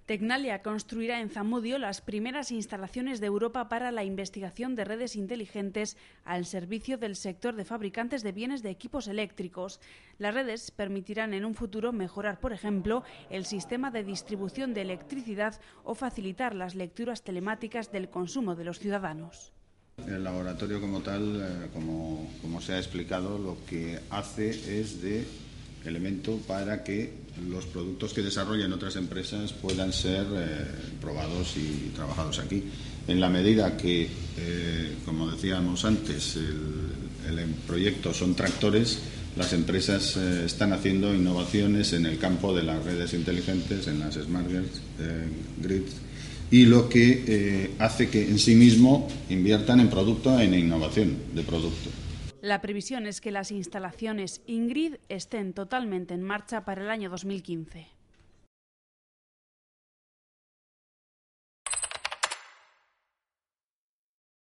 Tecnalia construirá en Zamudio las primeras instalaciones de Europa para la investigación de redes inteligentes al servicio del sector de fabricantes de bienes de equipos eléctricos. Las redes permitirán en un futuro mejorar, por ejemplo, el sistema de distribución de electricidad o facilitar las lecturas telemáticas del consumo de los ciudadanos. El laboratorio como tal, como se ha explicado, lo que hace es de elemento para que los productos que desarrollan otras empresas puedan ser probados y trabajados aquí. En la medida que, como decíamos antes, el proyecto son tractores, las empresas están haciendo innovaciones en el campo de las redes inteligentes, en las smart grids, y lo que hace que en sí mismo inviertan en producto, en innovación de producto. La previsión es que las instalaciones InGrid estén totalmente en marcha para el año 2015.